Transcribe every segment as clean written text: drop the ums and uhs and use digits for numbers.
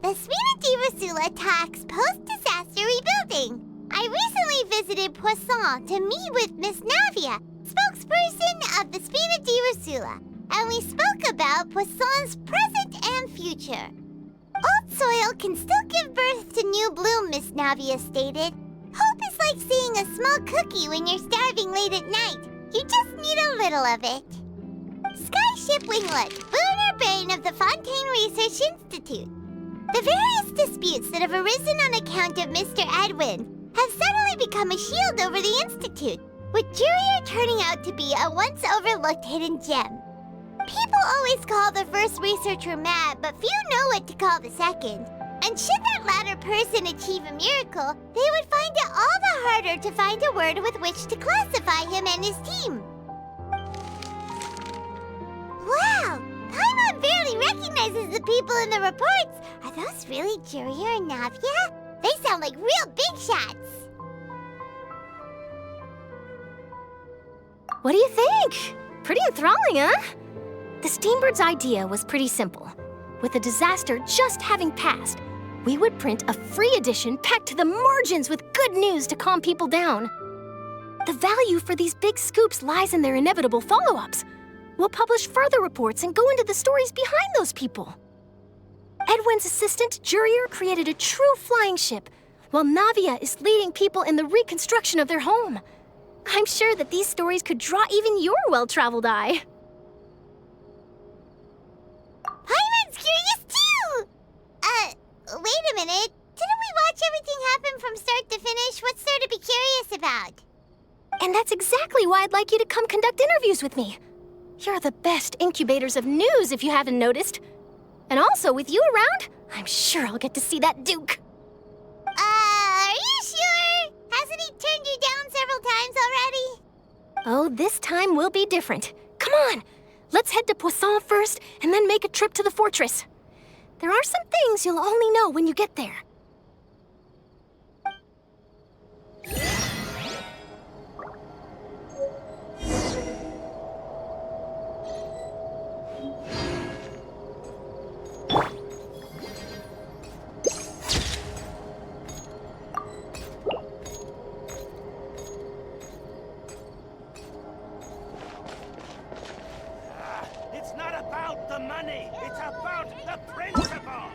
The Spina attacks post-disaster rebuilding. I recently visited Poisson to meet with Miss Navia, spokesperson of the Spina, and we spoke about Poisson's present and future. Old soil can still give birth to new bloom, Miss Navia stated. Hope is like seeing a small cookie when you're starving late at night. You just need a little of it. Skyship Winglet, lunar brain of the Fontaine Research Institute. The various disputes that have arisen on account of Mr. Edwin have suddenly become a shield over the Institute, with Jurier turning out to be a once overlooked hidden gem. People always call the first researcher mad, but few know what to call the second. And should that latter person achieve a miracle, they would find it all the harder to find a word with which to classify him and his team. Wow! Paimon barely recognizes the people in the reports. Are those really Jurier and Navia? They sound like real big shots. What do you think? Pretty enthralling, huh? The Steambird's idea was pretty simple. With the disaster just having passed, we would print a free edition packed to the margins with good news to calm people down. The value for these big scoops lies in their inevitable follow-ups. We'll publish further reports and go into the stories behind those people. Edwin's assistant, Jurier, created a true flying ship, while Navia is leading people in the reconstruction of their home. I'm sure that these stories could draw even your well-traveled eye. Paimon's curious too! Wait a minute. Didn't we watch everything happen from start to finish? What's there to be curious about? And that's exactly why I'd like you to come conduct interviews with me. You're the best incubators of news, if you haven't noticed. And also, with you around, I'm sure I'll get to see that Duke. Are you sure? Hasn't he turned you down several times already? Oh, this time will be different. Come on, let's head to Poisson first, and then make a trip to the fortress. There are some things you'll only know when you get there. It's not about the money, it's about the principle!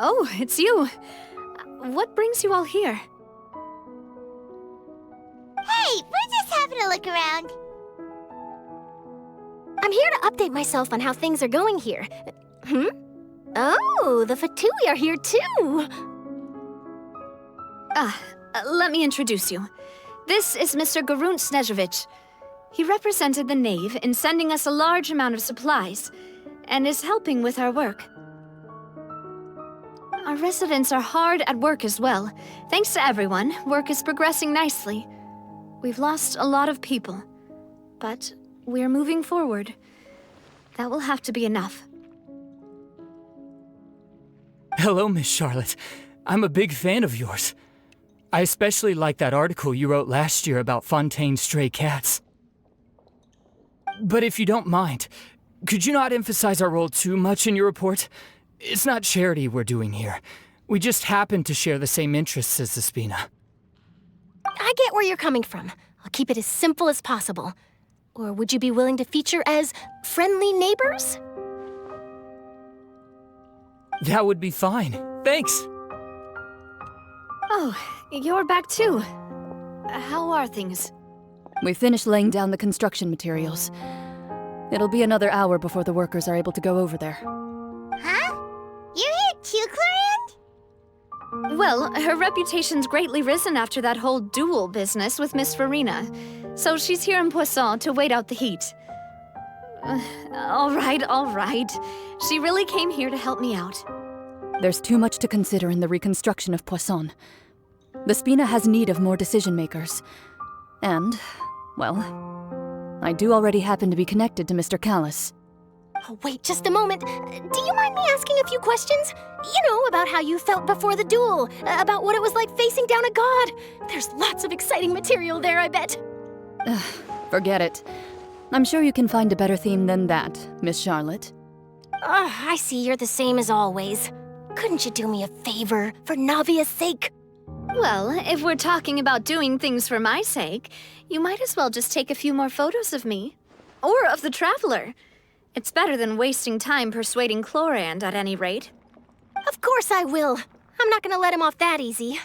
Oh, it's you. What brings you all here? Hey, we're just having a look around. I'm here to update myself on how things are going here. Oh, the Fatui are here too! Let me introduce you. This is Mr. Garunt Snežević. He represented the Knave in sending us a large amount of supplies, and is helping with our work. Our residents are hard at work as well. Thanks to everyone, work is progressing nicely. We've lost a lot of people, but we're moving forward. That will have to be enough. Hello, Miss Charlotte. I'm a big fan of yours. I especially like that article you wrote last year about Fontaine's stray cats. But if you don't mind, could you not emphasize our role too much in your report? It's not charity we're doing here. We just happen to share the same interests as the Spina. I get where you're coming from. I'll keep it as simple as possible. Or would you be willing to feature as friendly neighbors? That would be fine. Thanks. Oh, you're back too. How are things? We finished laying down the construction materials. It'll be another hour before the workers are able to go over there. Huh? You're here too, Clarand? Well, her reputation's greatly risen after that whole duel business with Miss Farina, so she's here in Poisson to wait out the heat. All right. She really came here to help me out. There's too much to consider in the reconstruction of Poisson. The Spina has need of more decision-makers. And, well, I do already happen to be connected to Mr. Callis. Oh, wait just a moment. Do you mind me asking a few questions? You know, about how you felt before the duel, about what it was like facing down a god. There's lots of exciting material there, I bet. Forget it. I'm sure you can find a better theme than that, Miss Charlotte. I see you're the same as always. Couldn't you do me a favor, for Navia's sake? Well, if we're talking about doing things for my sake, you might as well just take a few more photos of me. Or of the Traveler. It's better than wasting time persuading Chlorand, at any rate. Of course I will. I'm not gonna let him off that easy.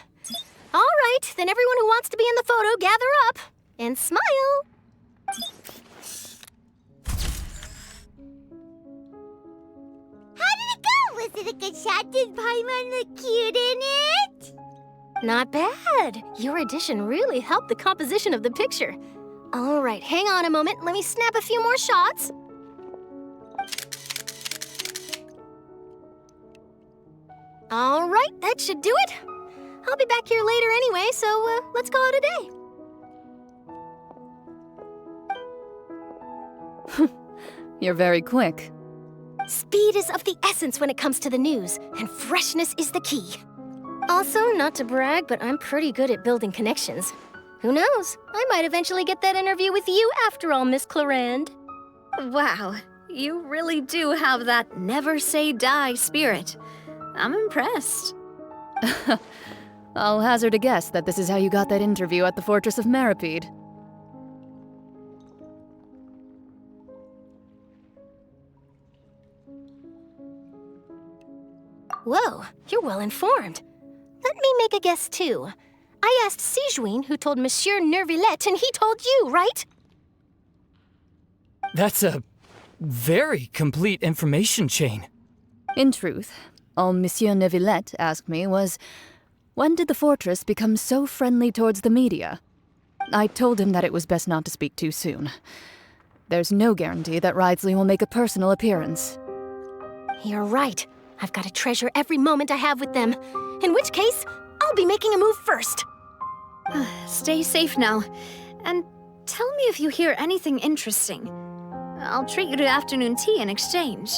All right, then everyone who wants to be in the photo, gather up. And smile. How did it go? Was it a good shot? Did Paimon look cute in it? Not bad. Your addition really helped the composition of the picture. All right, hang on a moment. Let me snap a few more shots. All right, that should do it. I'll be back here later anyway, so let's call it a day. You're very quick. Speed is of the essence when it comes to the news, and freshness is the key. Also, not to brag, but I'm pretty good at building connections. Who knows? I might eventually get that interview with you after all, Miss Chlorand. Wow, you really do have that never say die spirit. I'm impressed. I'll hazard a guess that this is how you got that interview at the Fortress of Meripede. Whoa, you're well informed. Let me make a guess, too. I asked Sijuin, who told Monsieur Nervillet, and he told you, right? That's a very complete information chain. In truth, all Monsieur Neuvillette asked me was, when did the fortress become so friendly towards the media? I told him that it was best not to speak too soon. There's no guarantee that Wriothesley will make a personal appearance. You're right. I've got to treasure every moment I have with them. In which case, I'll be making a move first. Stay safe now. And tell me if you hear anything interesting. I'll treat you to afternoon tea in exchange.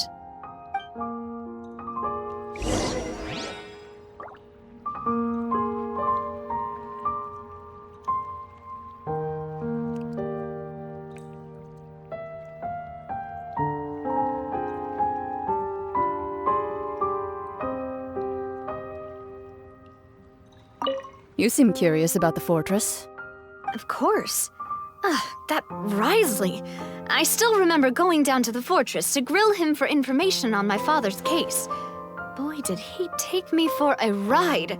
You seem curious about the fortress. Of course. That Wriothesley. I still remember going down to the fortress to grill him for information on my father's case. Boy, did he take me for a ride.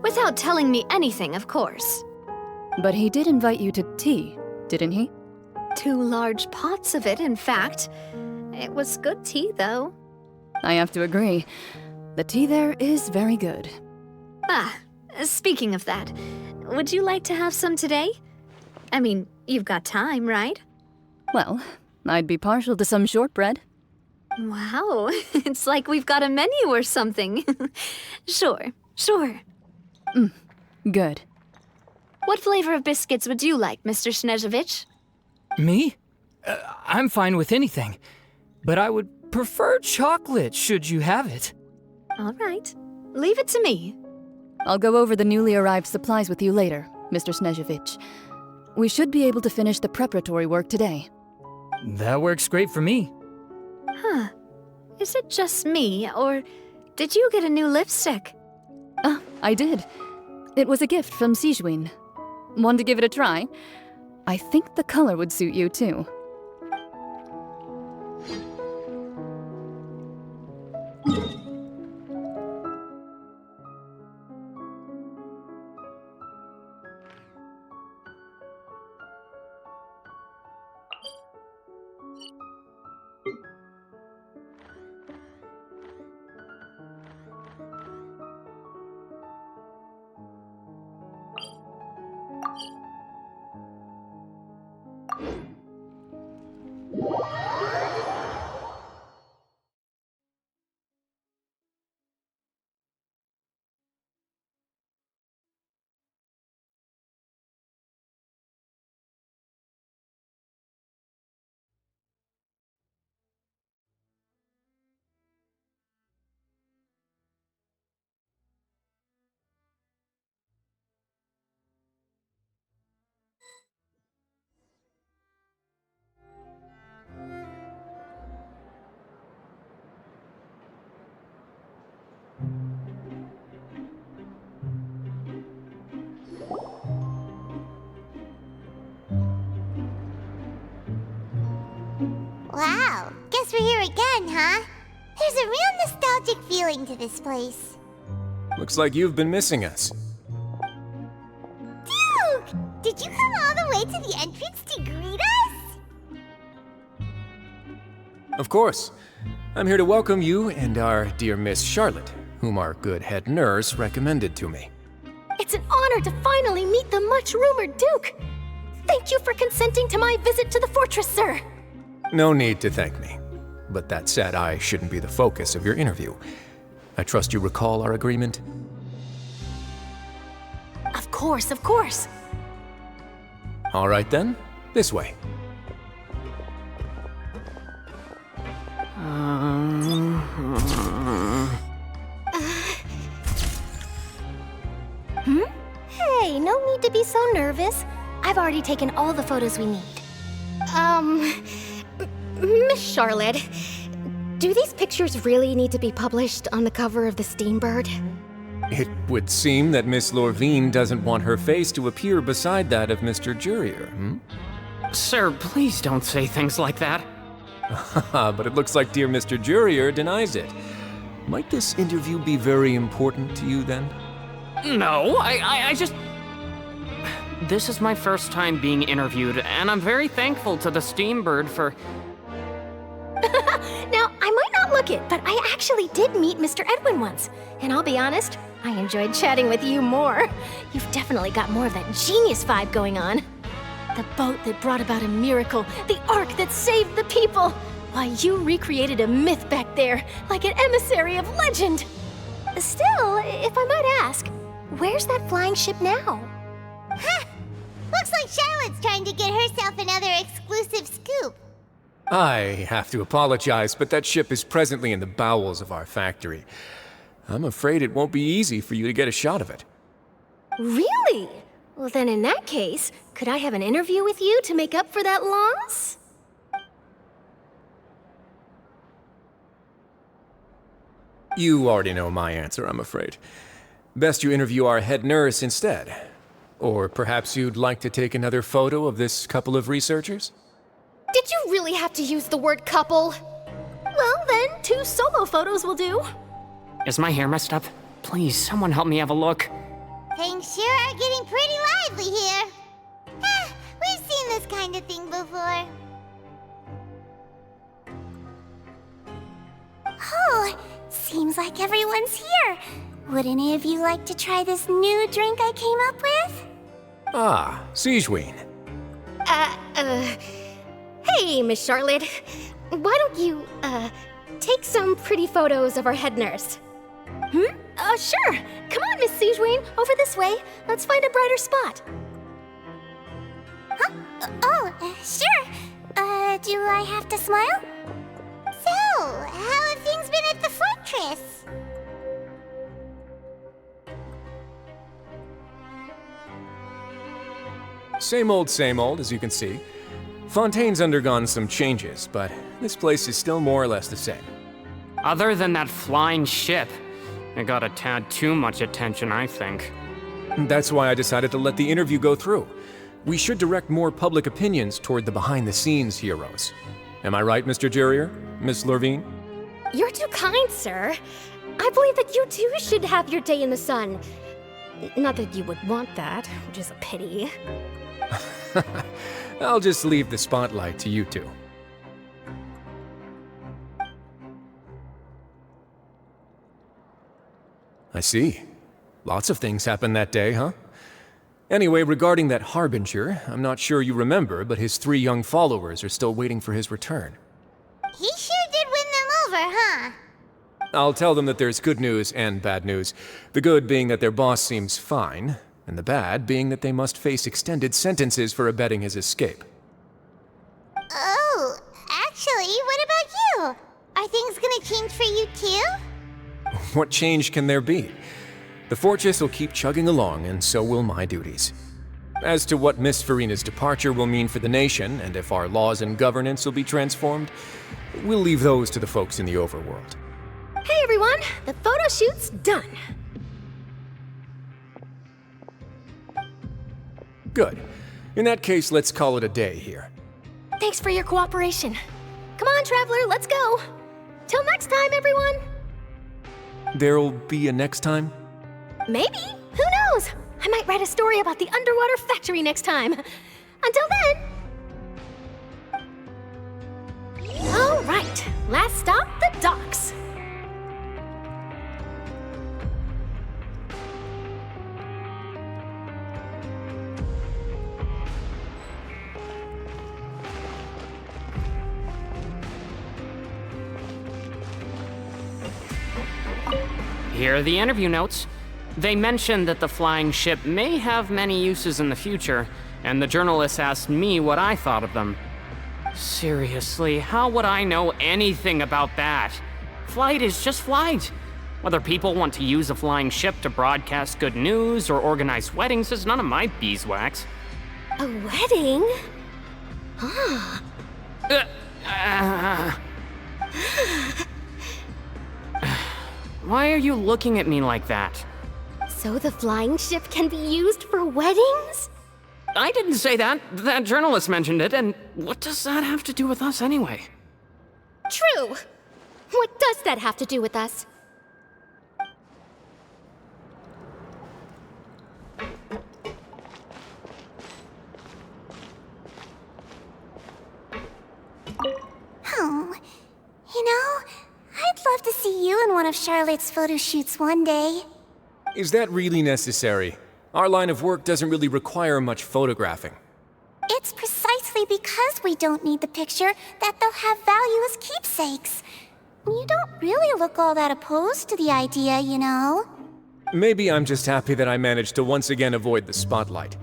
Without telling me anything, of course. But he did invite you to tea, didn't he? 2 large pots of it, in fact. It was good tea, though. I have to agree. The tea there is very good. Ah, speaking of that, would you like to have some today? I mean, you've got time, right? Well, I'd be partial to some shortbread. Wow, it's like we've got a menu or something. Sure. Good. What flavor of biscuits would you like, Mr. Snezhevich? Me? I'm fine with anything. But I would prefer chocolate, should you have it. All right, leave it to me. I'll go over the newly arrived supplies with you later, Mr. Snezhevich. We should be able to finish the preparatory work today. That works great for me. Huh. Is it just me, or did you get a new lipstick? I did. It was a gift from Sijuin. Want to give it a try? I think the color would suit you, too. Wow, guess we're here again, huh? There's a real nostalgic feeling to this place. Looks like you've been missing us. Duke! Did you come all the way to the entrance to greet us? Of course. I'm here to welcome you and our dear Miss Charlotte, whom our good head nurse recommended to me. It's an honor to finally meet the much-rumored Duke. Thank you for consenting to my visit to the fortress, sir. No need to thank me. But that said, I shouldn't be the focus of your interview. I trust you recall our agreement? Of course. All right then, this way. Hey, no need to be so nervous. I've already taken all the photos we need. Miss Charlotte, do these pictures really need to be published on the cover of the Steambird? It would seem that Miss Lorvine doesn't want her face to appear beside that of Mr. Jurier, Sir, please don't say things like that. But it looks like dear Mr. Jurier denies it. Might this interview be very important to you then? No, I just... This is my first time being interviewed, and I'm very thankful to the Steambird for... Now, I might not look it, but I actually did meet Mr. Edwin once. And I'll be honest, I enjoyed chatting with you more. You've definitely got more of that genius vibe going on. The boat that brought about a miracle, the ark that saved the people. Why, you recreated a myth back there, like an emissary of legend. Still, if I might ask, where's that flying ship now? Huh! Looks like Charlotte's trying to get herself another exclusive scoop. I have to apologize, but that ship is presently in the bowels of our factory. I'm afraid it won't be easy for you to get a shot of it. Really? Well, then in that case, could I have an interview with you to make up for that loss? You already know my answer, I'm afraid. Best you interview our head nurse instead. Or perhaps you'd like to take another photo of this couple of researchers? Did you really have to use the word couple? Well, then, 2 solo photos will do. Is my hair messed up? Please, someone help me have a look. Things sure are getting pretty lively here. We've seen this kind of thing before. Oh, seems like everyone's here. Would any of you like to try this new drink I came up with? Ah, Siegeween. Hey, Miss Charlotte. Why don't you, take some pretty photos of our head nurse? Sure. Come on, Miss Siegeween. Over this way. Let's find a brighter spot. Huh? Sure. Do I have to smile? So, how have things been at the fortress? Same old, as you can see. Fontaine's undergone some changes, but this place is still more or less the same. Other than that flying ship, it got a tad too much attention, I think. That's why I decided to let the interview go through. We should direct more public opinions toward the behind-the-scenes heroes. Am I right, Mr. Jurrier? Miss Lurvine? You're too kind, sir. I believe that you too should have your day in the sun. Not that you would want that, which is a pity. I'll just leave the spotlight to you two. I see. Lots of things happened that day, huh? Anyway, regarding that Harbinger, I'm not sure you remember, but his 3 young followers are still waiting for his return. He sure did win them over, huh? I'll tell them that there's good news and bad news. The good being that their boss seems fine, and the bad being that they must face extended sentences for abetting his escape. Oh, actually, what about you? Are things gonna change for you too? What change can there be? The fortress will keep chugging along, and so will my duties. As to what Miss Farina's departure will mean for the nation, and if our laws and governance will be transformed, we'll leave those to the folks in the overworld. Hey everyone, the photo shoot's done. Good. In that case, let's call it a day here. Thanks for your cooperation. Come on, Traveler, let's go. Till next time, everyone. There'll be a next time? Maybe. Who knows? I might write a story about the underwater factory next time. Until then. All right, last stop, the docks. Here are the interview notes. They mentioned that the flying ship may have many uses in the future, and the journalist asked me what I thought of them. Seriously, how would I know anything about that? Flight is just flight. Whether people want to use a flying ship to broadcast good news or organize weddings is none of my beeswax. A wedding? Huh. Why are you looking at me like that? So the flying ship can be used for weddings? I didn't say that. That journalist mentioned it, and what does that have to do with us anyway? True. What does that have to do with us? Oh, you know, I'd love to see you in one of Charlotte's photo shoots one day. Is that really necessary? Our line of work doesn't really require much photographing. It's precisely because we don't need the picture that they'll have value as keepsakes. You don't really look all that opposed to the idea, you know. Maybe I'm just happy that I managed to once again avoid the spotlight.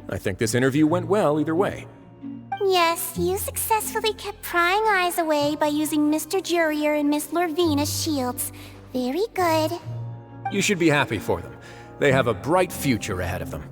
I think this interview went well either way. Yes, you successfully kept prying eyes away by using Mr. Jurrier and Miss Lurvine as shields. Very good. You should be happy for them. They have a bright future ahead of them.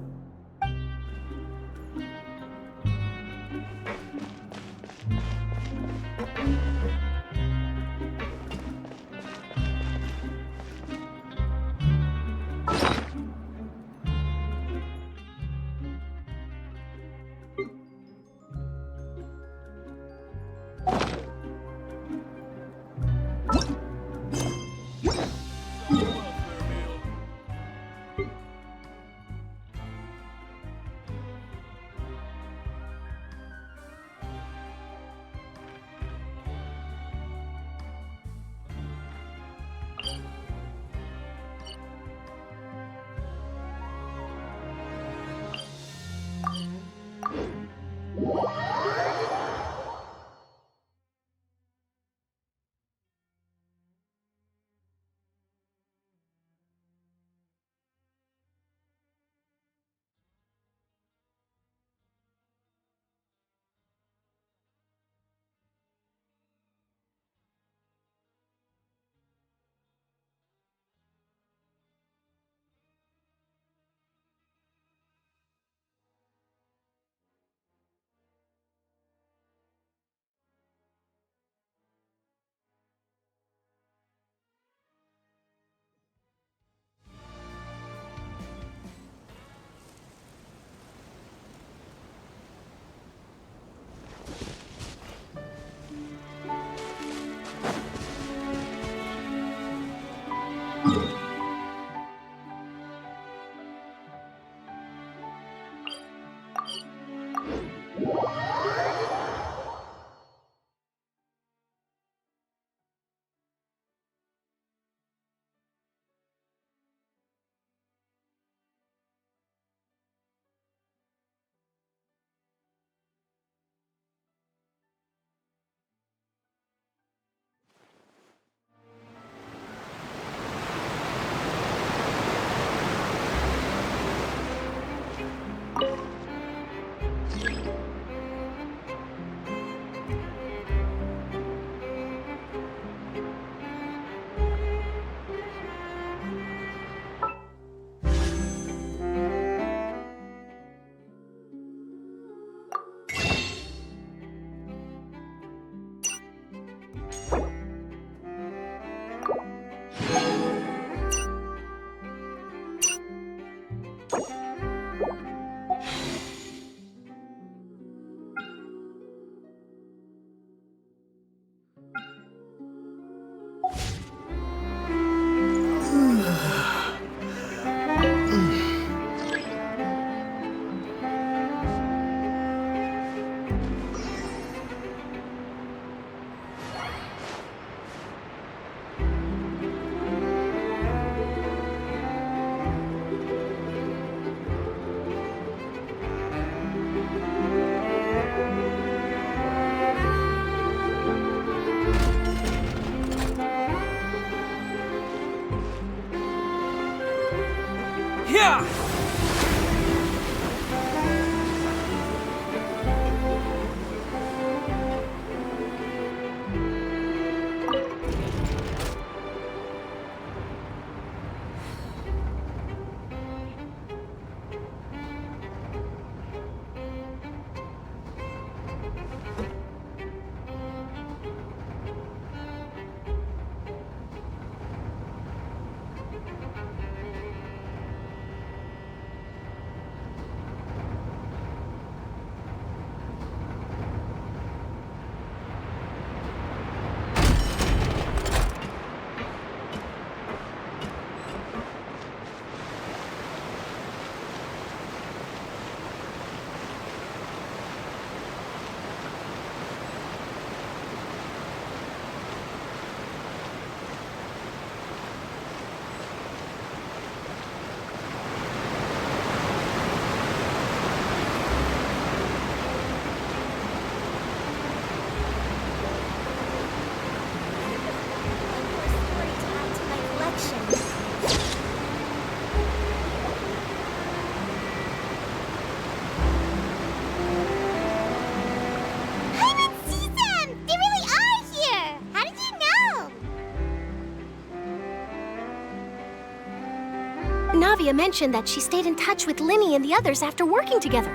Navia mentioned that she stayed in touch with Linny and the others after working together.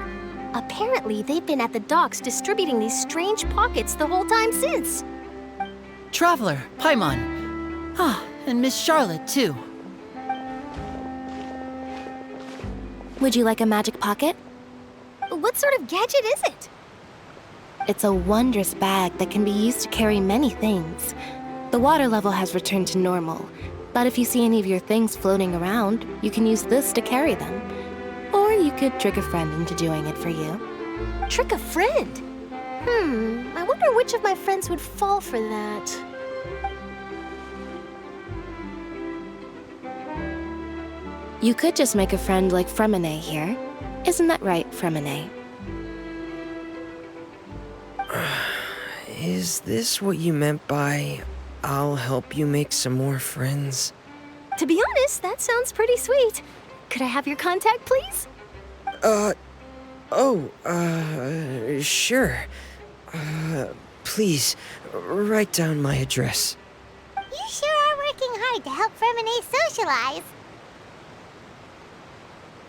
Apparently, they've been at the docks distributing these strange pockets the whole time since. Traveler, Paimon. Ah, and Miss Charlotte, too. Would you like a magic pocket? What sort of gadget is it? It's a wondrous bag that can be used to carry many things. The water level has returned to normal, but if you see any of your things floating around, you can use this to carry them. Or you could trick a friend into doing it for you. Trick a friend? I wonder which of my friends would fall for that. You could just make a friend like Fremine here. Isn't that right, Fremine? Is this what you meant by, I'll help you make some more friends? To be honest, that sounds pretty sweet. Could I have your contact, please? Sure. Please, write down my address. You sure are working hard to help Fremine socialize.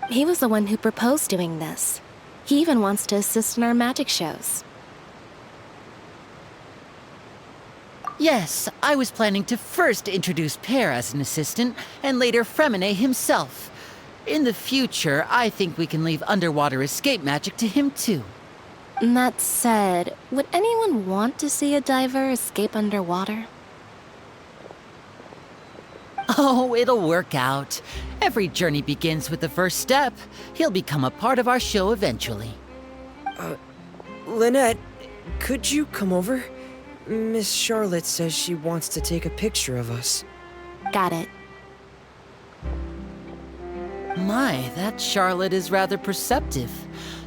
He was the one who proposed doing this. He even wants to assist in our magic shows. Yes, I was planning to first introduce Pear as an assistant, and later Fremine himself. In the future, I think we can leave underwater escape magic to him too. That said, would anyone want to see a diver escape underwater? Oh, it'll work out. Every journey begins with the first step. He'll become a part of our show eventually. Lynette, could you come over? Miss Charlotte says she wants to take a picture of us. Got it. My, that Charlotte is rather perceptive.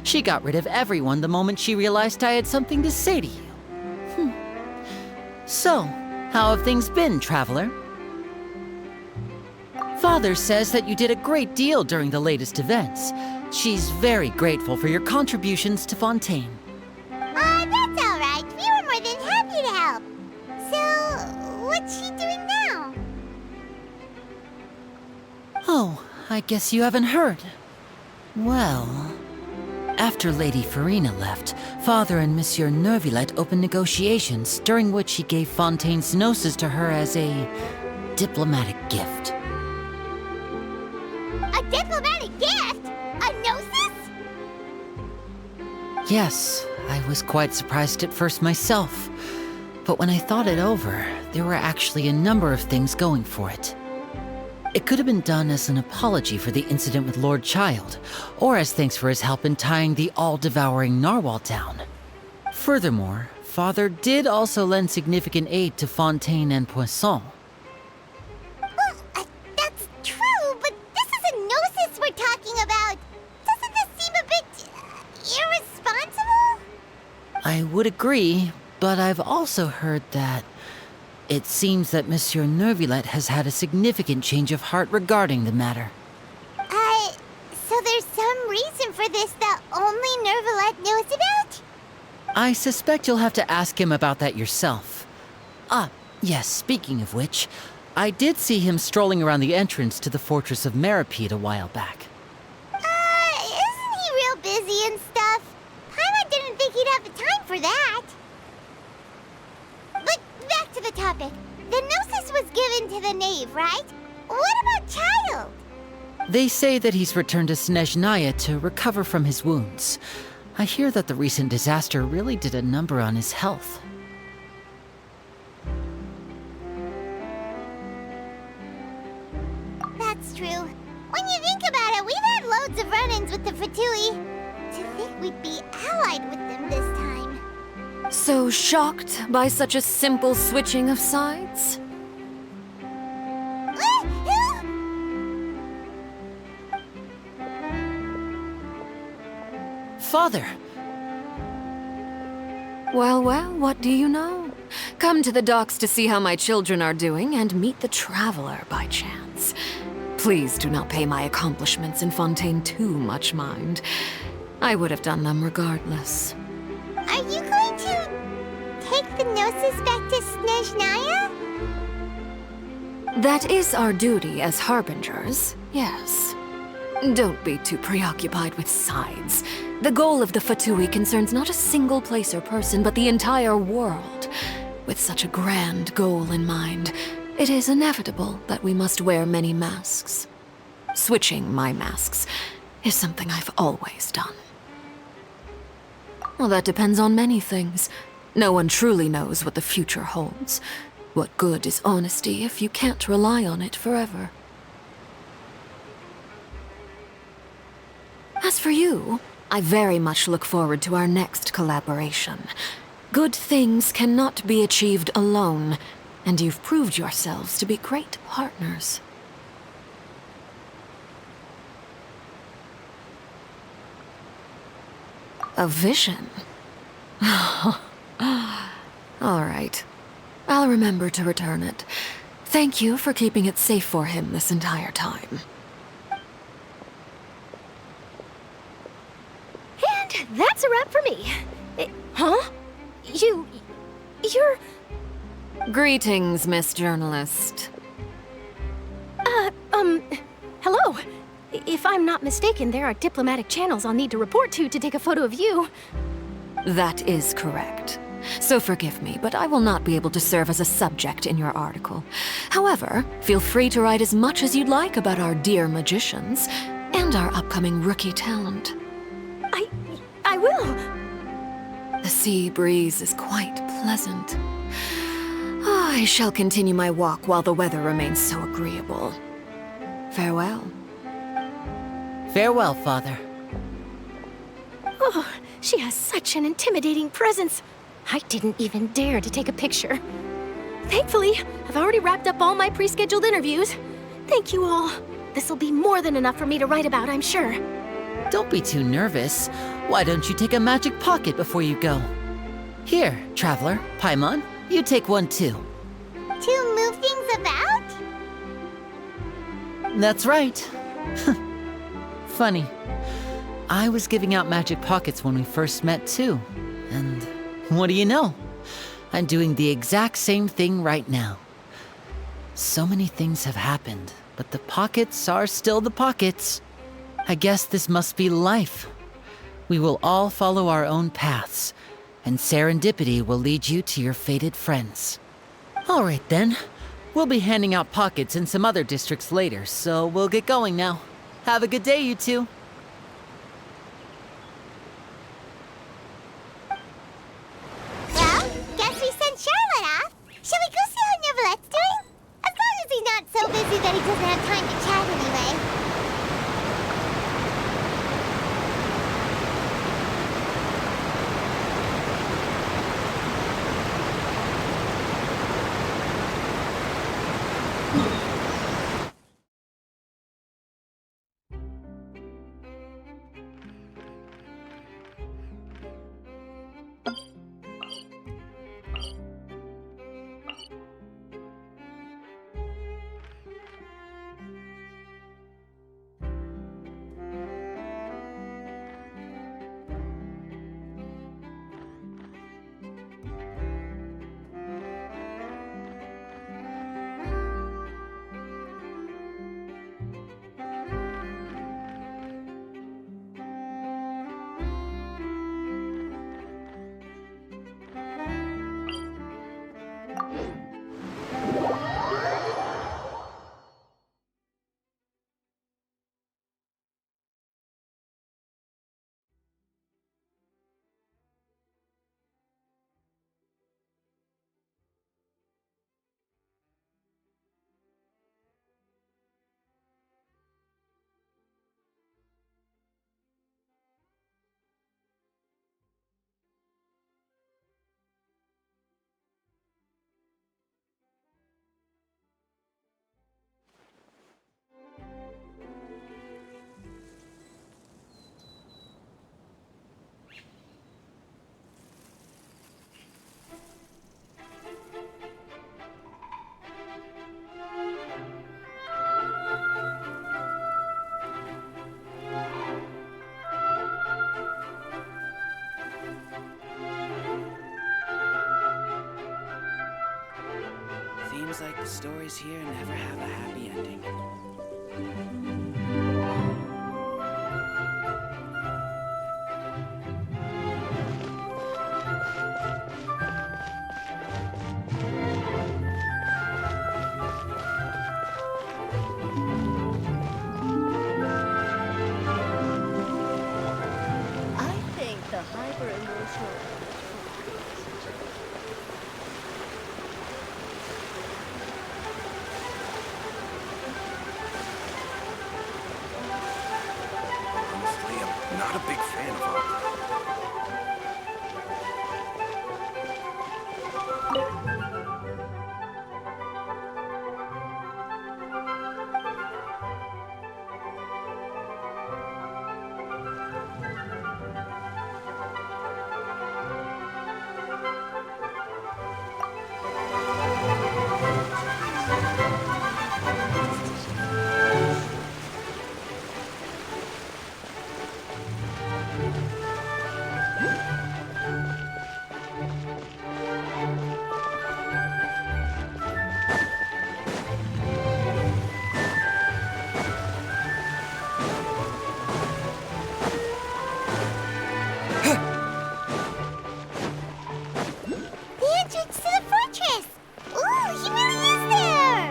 She got rid of everyone the moment she realized I had something to say to you. So, how have things been, Traveler? Father says that you did a great deal during the latest events. She's very grateful for your contributions to Fontaine. That's all right. We were more than happy to help. So, what's she doing now? Oh, I guess you haven't heard. Well, after Lady Farina left, Father and Monsieur Neuvillette opened negotiations, during which he gave Fontaine's gnosis to her as a diplomatic gift. A diplomatic gift? A gnosis? Yes, I was quite surprised at first myself. But when I thought it over, there were actually a number of things going for it. It could have been done as an apology for the incident with Lord Child, or as thanks for his help in tying the all-devouring narwhal down. Furthermore, Father did also lend significant aid to Fontaine and Poisson. Well, that's true, but this is a gnosis we're talking about. Doesn't this seem a bit irresponsible? I would agree, but I've also heard that it seems that Monsieur Neuvillette has had a significant change of heart regarding the matter. for this that only Nervalet knows about? I suspect you'll have to ask him about that yourself. Ah, yes, speaking of which, I did see him strolling around the entrance to the Fortress of Meripede a while back. Isn't he real busy and stuff? Paimon didn't think he'd have the time for that. But back to the topic. The gnosis was given to the knave, right? What about Child? They say that he's returned to Snezhnaya to recover from his wounds. I hear that the recent disaster really did a number on his health. That's true. When you think about it, we've had loads of run-ins with the Fatui. To think we'd be allied with them this time. So shocked by such a simple switching of sides? Father! Well, what do you know? Come to the docks to see how my children are doing and meet the Traveler by chance. Please do not pay my accomplishments in Fontaine too much mind. I would have done them regardless. Are you going to take the gnosis back to Snezhnaya? That is our duty as harbingers, yes. Don't be too preoccupied with sides. The goal of the Fatui concerns not a single place or person, but the entire world. With such a grand goal in mind, it is inevitable that we must wear many masks. Switching my masks is something I've always done. Well, that depends on many things. No one truly knows what the future holds. What good is honesty if you can't rely on it forever? As for you, I very much look forward to our next collaboration. Good things cannot be achieved alone, and you've proved yourselves to be great partners. A vision? All right. I'll remember to return it. Thank you for keeping it safe for him this entire time. And that's a wrap for me. Huh? You're... Greetings, Miss Journalist. Hello. If I'm not mistaken, there are diplomatic channels I'll need to report to take a photo of you. That is correct. So forgive me, but I will not be able to serve as a subject in your article. However, feel free to write as much as you'd like about our dear magicians and our upcoming rookie talent. I will. The sea breeze is quite pleasant. I shall continue my walk while the weather remains so agreeable. Farewell. Farewell, Father. Oh, she has such an intimidating presence. I didn't even dare to take a picture. Thankfully, I've already wrapped up all my pre-scheduled interviews. Thank you all. This'll be more than enough for me to write about, I'm sure. Don't be too nervous. Why don't you take a magic pocket before you go? Here, Traveler, Paimon, you take one too. To move things about? That's right. Funny. I was giving out magic pockets when we first met too. And what do you know? I'm doing the exact same thing right now. So many things have happened, but the pockets are still the pockets. I guess this must be life. We will all follow our own paths, and serendipity will lead you to your fated friends. All right then. We'll be handing out pockets in some other districts later, so we'll get going now. Have a good day, you two. Well, guess we sent Charlotte off. Shall we go see how Nervalet's doing? As long as he's not so busy that he doesn't have time to chat anyway. Seems like the stories here never have a happy ending. I think the hyper-emotional... Honestly, I'm not a big fan of opera. The entrance to the fortress! Ooh, he really is there!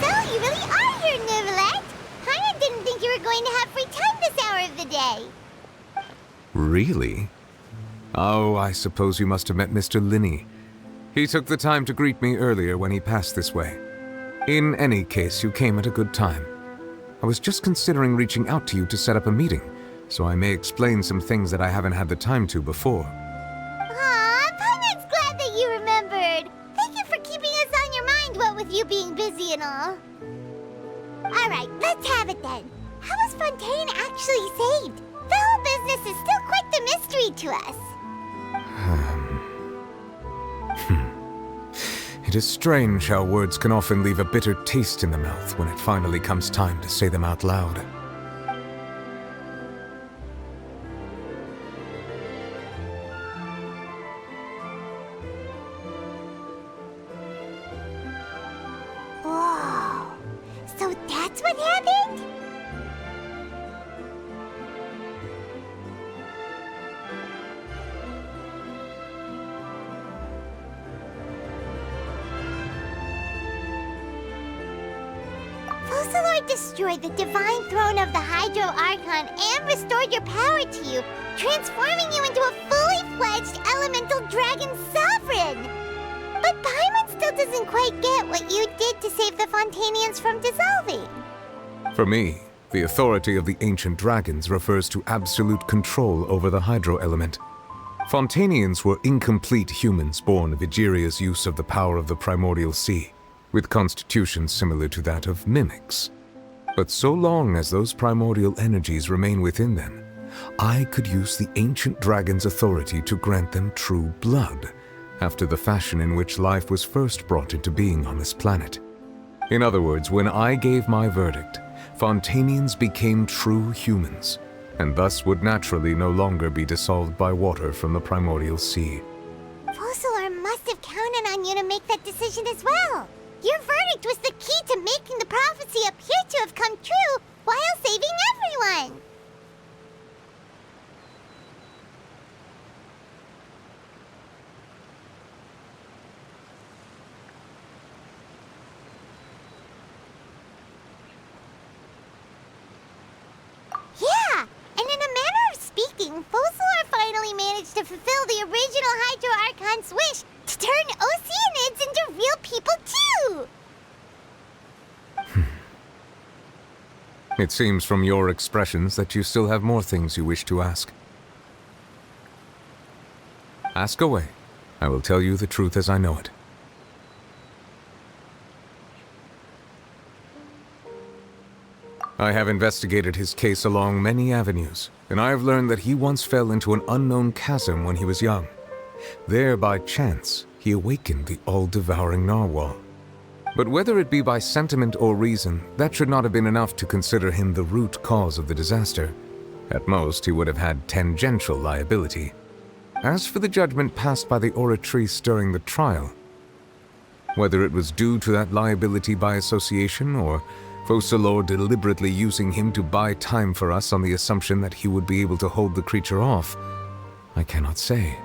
So, you really are here, Neuvillette! I didn't think you were going to have free time this hour of the day. Really? Oh, I suppose you must have met Mr. Linney. He took the time to greet me earlier when he passed this way. In any case, you came at a good time. I was just considering reaching out to you to set up a meeting, so I may explain some things that I haven't had the time to before. Aw, Paimon's glad that you remembered. Thank you for keeping us on your mind, what with you being busy and all. Alright, let's have it then. How was Fontaine actually saved? The whole business is still quite the mystery to us. It is strange how words can often leave a bitter taste in the mouth when it finally comes time to say them out loud. Whoa. So that's what happened? Focalor destroyed the divine throne of the Hydro Archon and restored your power to you, transforming you into a fully fledged elemental dragon sovereign. But Paimon still doesn't quite get what you did to save the Fontainians from dissolving. For me, the authority of the ancient dragons refers to absolute control over the hydro element. Fontainians were incomplete humans born of Egeria's use of the power of the primordial sea, with constitutions similar to that of mimics. But so long as those primordial energies remain within them, I could use the ancient dragon's authority to grant them true blood, after the fashion in which life was first brought into being on this planet. In other words, when I gave my verdict, Fontainians became true humans, and thus would naturally no longer be dissolved by water from the primordial sea. Focalor must have counted on you to make that decision as well. Your verdict was the key to making the prophecy appear to have come true while saving everyone. Yeah, and in a manner of speaking, Focalor finally managed to fulfill the original Hydro Archon's wish to turn Oceanids into real people too! It seems from your expressions that you still have more things you wish to ask. Ask away. I will tell you the truth as I know it. I have investigated his case along many avenues, and I have learned that he once fell into an unknown chasm when he was young. There, by chance, he awakened the all-devouring narwhal. But whether it be by sentiment or reason, that should not have been enough to consider him the root cause of the disaster. At most, he would have had tangential liability. As for the judgment passed by the Oratrice during the trial, whether it was due to that liability by association, or Focalors deliberately using him to buy time for us on the assumption that he would be able to hold the creature off, I cannot say.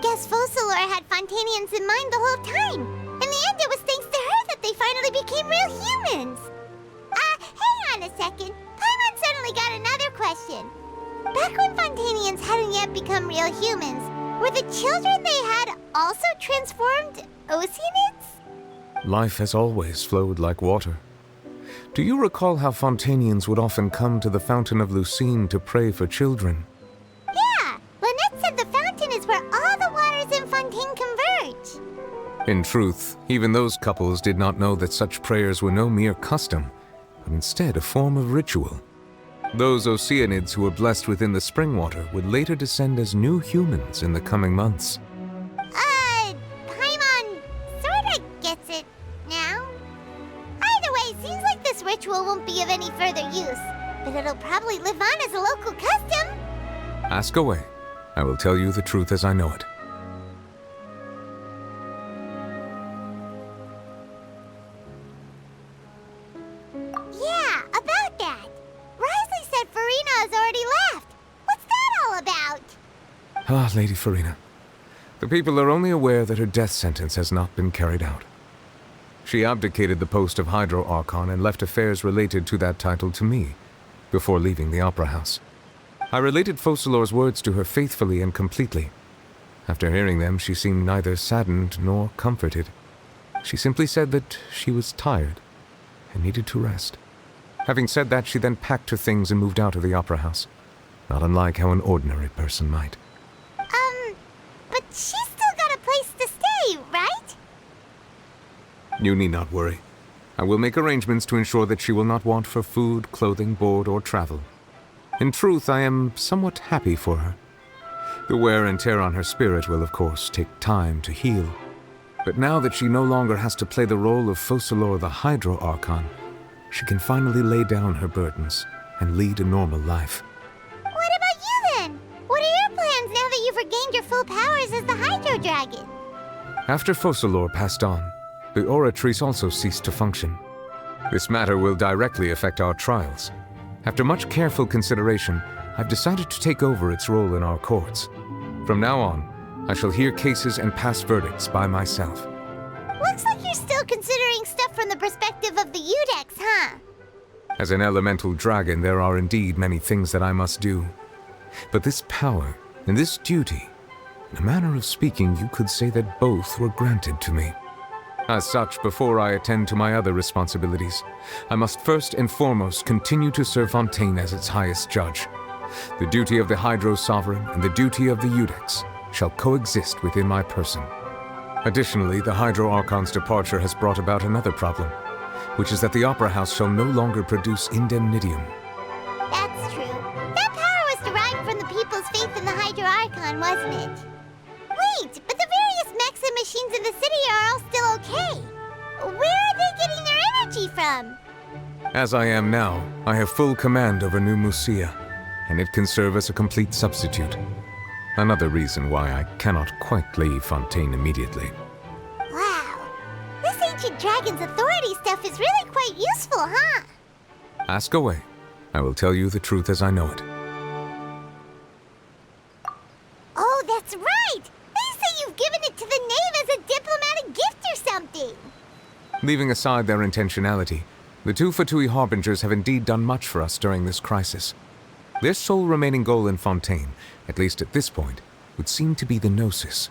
Guess Focalors had Fontainians in mind the whole time. In the end, it was thanks to her that they finally became real humans. Hang on a second. Paimon suddenly got another question. Back when Fontainians hadn't yet become real humans, were the children they had also transformed Oceanids? Life has always flowed like water. Do you recall how Fontainians would often come to the Fountain of Lucine to pray for children? Yeah, Lynette said the fountain is where all the waters in Fontaine converge. In truth, even those couples did not know that such prayers were no mere custom, but instead a form of ritual. Those Oceanids who were blessed within the spring water would later descend as new humans in the coming months. Paimon sorta gets it now. Either way, seems like this ritual won't be of any further use, but it'll probably live on as a local custom. Ask away. I will tell you the truth as I know it. Yeah, about that. Risley said Farina has already left. What's that all about? Ah, Lady Farina. The people are only aware that her death sentence has not been carried out. She abdicated the post of Hydro Archon and left affairs related to that title to me, before leaving the Opera House. I related Focalors' words to her faithfully and completely. After hearing them, she seemed neither saddened nor comforted. She simply said that she was tired and needed to rest. Having said that, she then packed her things and moved out of the Opera House, not unlike how an ordinary person might. But she's still got a place to stay, right? You need not worry. I will make arrangements to ensure that she will not want for food, clothing, board, or travel. In truth, I am somewhat happy for her. The wear and tear on her spirit will, of course, take time to heal. But now that she no longer has to play the role of Focalors the Hydro Archon, she can finally lay down her burdens and lead a normal life. What about you then? What are your plans now that you've regained your full powers as the Hydro Dragon? After Focalors passed on, the Oratrice also ceased to function. This matter will directly affect our trials. After much careful consideration, I've decided to take over its role in our courts. From now on, I shall hear cases and pass verdicts by myself. Looks like you're still considering stuff from the perspective of the Udex, huh? As an elemental dragon, there are indeed many things that I must do. But this power and this duty, in a manner of speaking, you could say that both were granted to me. As such, before I attend to my other responsibilities, I must first and foremost continue to serve Fontaine as its highest judge. The duty of the Hydro Sovereign and the duty of the Udex shall coexist within my person. Additionally, the Hydro Archon's departure has brought about another problem, which is that the Opera House shall no longer produce indemnitium. That's true. That power was derived from the people's faith in the Hydro Archon, wasn't it? Wait, but the various mechs and machines in the city are all still okay. Where are they getting their energy from? As I am now, I have full command over New Musia, and it can serve as a complete substitute. Another reason why I cannot quite leave Fontaine immediately. Wow. This ancient dragon's authority stuff is really quite useful, huh? Ask away. I will tell you the truth as I know it. Oh, that's right! They say you've given it to the knave as a diplomatic gift or something! Leaving aside their intentionality, the two Fatui Harbingers have indeed done much for us during this crisis. Their sole remaining goal in Fontaine, at least at this point, would seem to be the gnosis.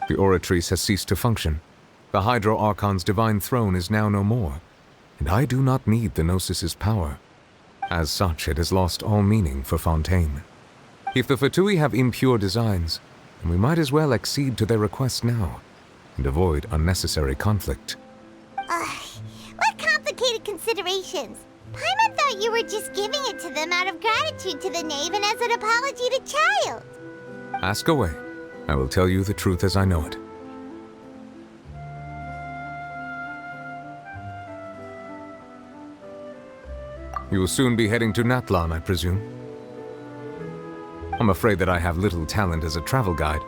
The Oratrice has ceased to function. The Hydro Archon's divine throne is now no more, and I do not need the gnosis's power. As such, it has lost all meaning for Fontaine. If the Fatui have impure designs, then we might as well accede to their request now, and avoid unnecessary conflict. What complicated considerations. Paimon thought you were just giving it to them out of gratitude to the knave and as an apology to Child. Ask away. I will tell you the truth as I know it. You will soon be heading to Natlan, I presume? I'm afraid that I have little talent as a travel guide,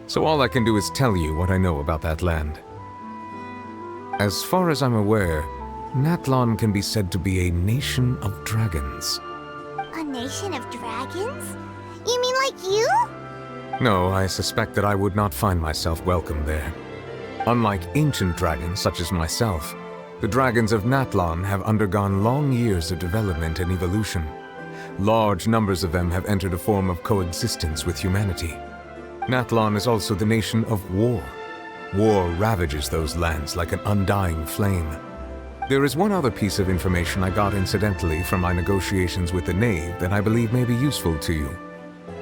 so all I can do is tell you what I know about that land. As far as I'm aware, Natlan can be said to be a nation of dragons. A nation of dragons? You mean like you? No, I suspect that I would not find myself welcome there. Unlike ancient dragons such as myself, the dragons of Natlan have undergone long years of development and evolution. Large numbers of them have entered a form of coexistence with humanity. Natlan is also the nation of war. War ravages those lands like an undying flame. There is one other piece of information I got incidentally from my negotiations with the knave that I believe may be useful to you.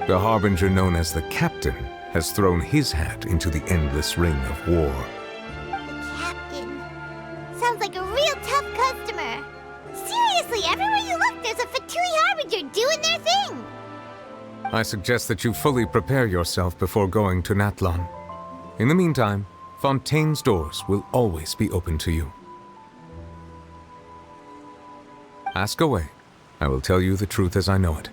The harbinger known as the Captain has thrown his hat into the endless ring of war. The Captain. Sounds like a real tough customer. Seriously, everywhere you look, there's a Fatui harbinger doing their thing. I suggest that you fully prepare yourself before going to Natlan. In the meantime, Fontaine's doors will always be open to you. Ask away. I will tell you the truth as I know it.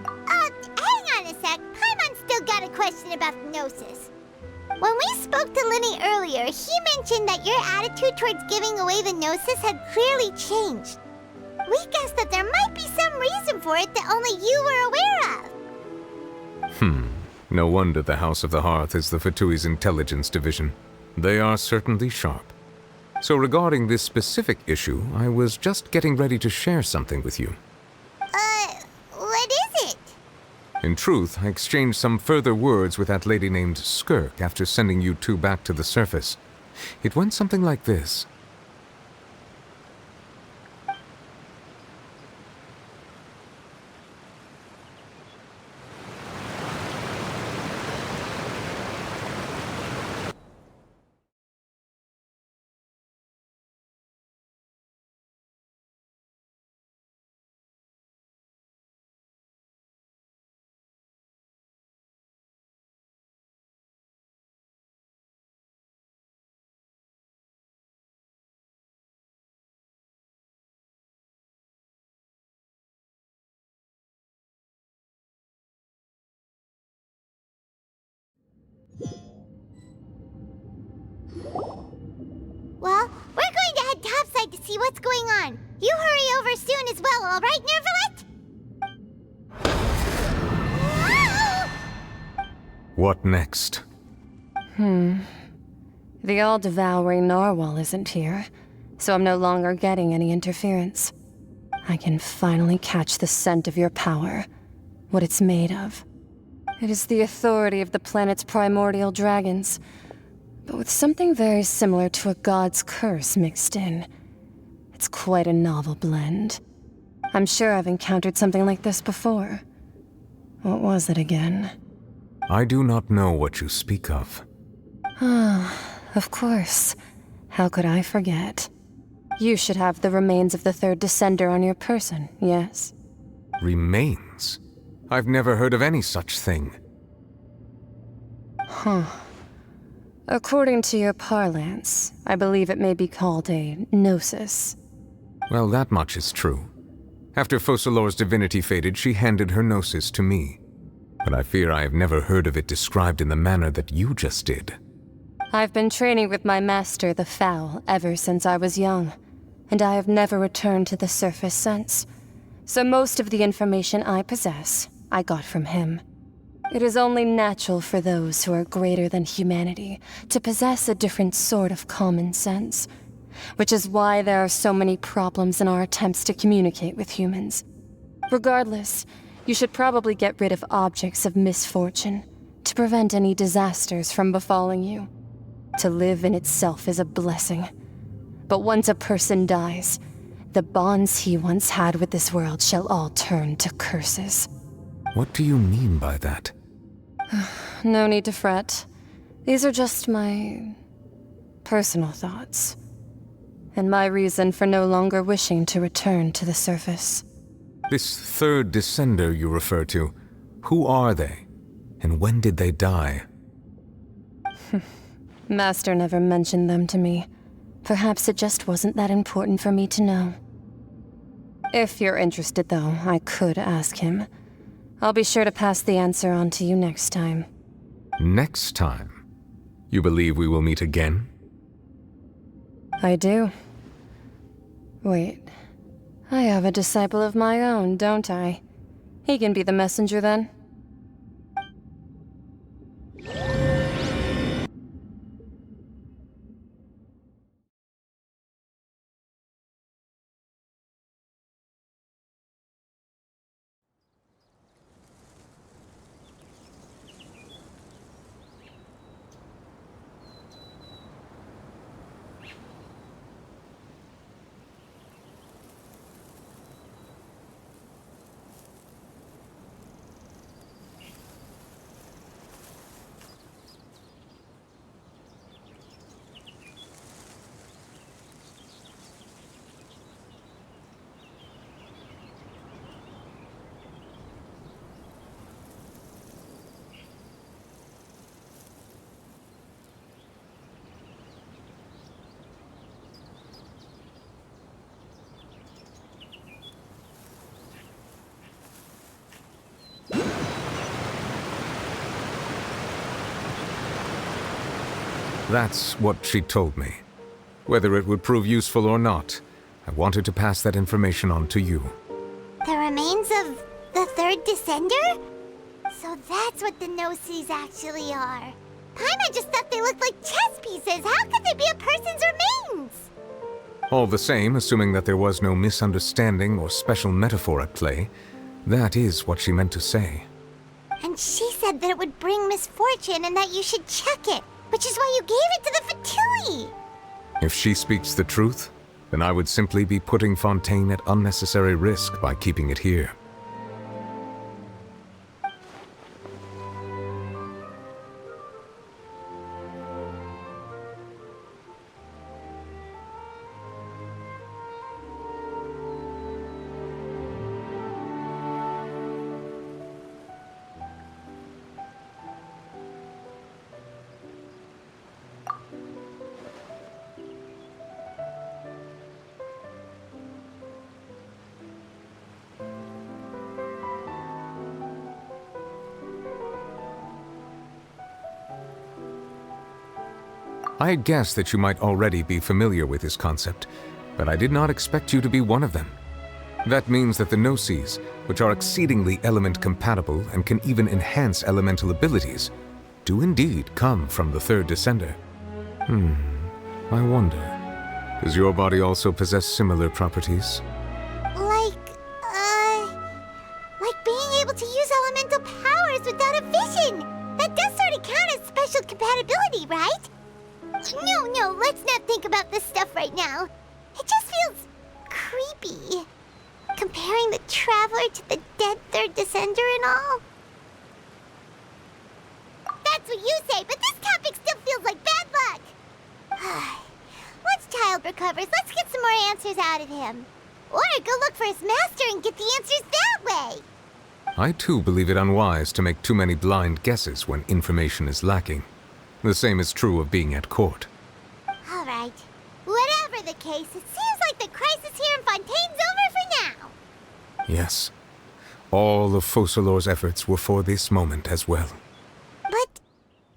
Hang on a sec. Paimon's still got a question about gnosis. When we spoke to Linny earlier, he mentioned that your attitude towards giving away the gnosis had clearly changed. We guessed that there might be some reason for it that only you were aware of. No wonder the House of the Hearth is the Fatui's intelligence division. They are certainly sharp. So regarding this specific issue, I was just getting ready to share something with you. What is it? In truth, I exchanged some further words with that lady named Skirk after sending you two back to the surface. It went something like this. Well, we're going to head topside to see what's going on. You hurry over soon as well, all right, Nervalet? What next? The all-devouring narwhal isn't here, so I'm no longer getting any interference. I can finally catch the scent of your power, what it's made of. It is the authority of the planet's primordial dragons, but with something very similar to a god's curse mixed in. It's quite a novel blend. I'm sure I've encountered something like this before. What was it again? I do not know what you speak of. Of course. How could I forget? You should have the remains of the third descender on your person, yes? Remains? I've never heard of any such thing. According to your parlance, I believe it may be called a gnosis. Well, that much is true. After Focalor's divinity faded, she handed her gnosis to me. But I fear I have never heard of it described in the manner that you just did. I've been training with my master, the Foul, ever since I was young, and I have never returned to the surface since. So most of the information I possess, I got from him. It is only natural for those who are greater than humanity to possess a different sort of common sense, which is why there are so many problems in our attempts to communicate with humans. Regardless, you should probably get rid of objects of misfortune to prevent any disasters from befalling you. To live in itself is a blessing. But once a person dies, the bonds he once had with this world shall all turn to curses. What do you mean by that? No need to fret. These are just my personal thoughts, and my reason for no longer wishing to return to the surface. This third descender you refer to, who are they? And when did they die? Master never mentioned them to me. Perhaps it just wasn't that important for me to know. If you're interested, though, I could ask him. I'll be sure to pass the answer on to you next time. Next time? You believe we will meet again? I do. Wait. I have a disciple of my own, don't I? He can be the messenger then. That's what she told me. Whether it would prove useful or not, I wanted to pass that information on to you. The remains of the third descender? So that's what the gnosis actually are. Paimon just thought they looked like chess pieces. How could they be a person's remains? All the same, assuming that there was no misunderstanding or special metaphor at play, that is what she meant to say. And she said that it would bring misfortune and that you should check it, which is why you gave it to the Fatui. If she speaks the truth, then I would simply be putting Fontaine at unnecessary risk by keeping it here. I had guessed that you might already be familiar with this concept, but I did not expect you to be one of them. That means that the gnosis, which are exceedingly element-compatible and can even enhance elemental abilities, do indeed come from the third descender. I wonder, does your body also possess similar properties? Like being able to use elemental powers without a vision. That does sort of count as special compatibility, right? No, let's not think about this stuff right now. It just feels creepy. Comparing the Traveler to the dead third descender and all. That's what you say, but this topic still feels like bad luck. Once Child recovers, let's get some more answers out of him. Or go look for his master and get the answers that way. I too believe it unwise to make too many blind guesses when information is lacking. The same is true of being at court. All right. Whatever the case, it seems like the crisis here in Fontaine's over for now. Yes. All of Focalor's efforts were for this moment as well. But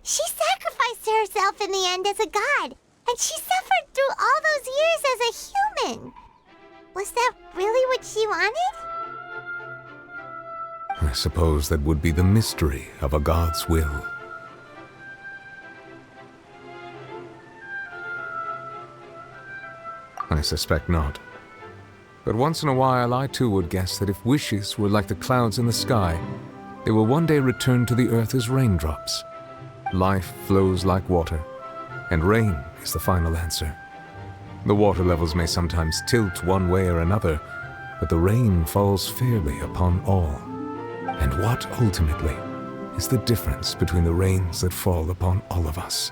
she sacrificed herself in the end as a god, and she suffered through all those years as a human. Was that really what she wanted? I suppose that would be the mystery of a god's will. I suspect not. But once in a while, I too would guess that if wishes were like the clouds in the sky, they will one day return to the earth as raindrops. Life flows like water, and rain is the final answer. The water levels may sometimes tilt one way or another, but the rain falls fairly upon all. And what, ultimately, is the difference between the rains that fall upon all of us.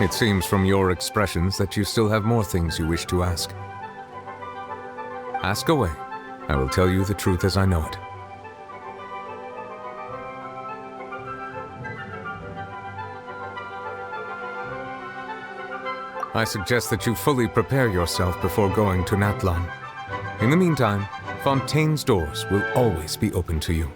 It seems from your expressions that you still have more things you wish to ask. Ask away. I will tell you the truth as I know it. I suggest that you fully prepare yourself before going to Natlan. In the meantime, Fontaine's doors will always be open to you.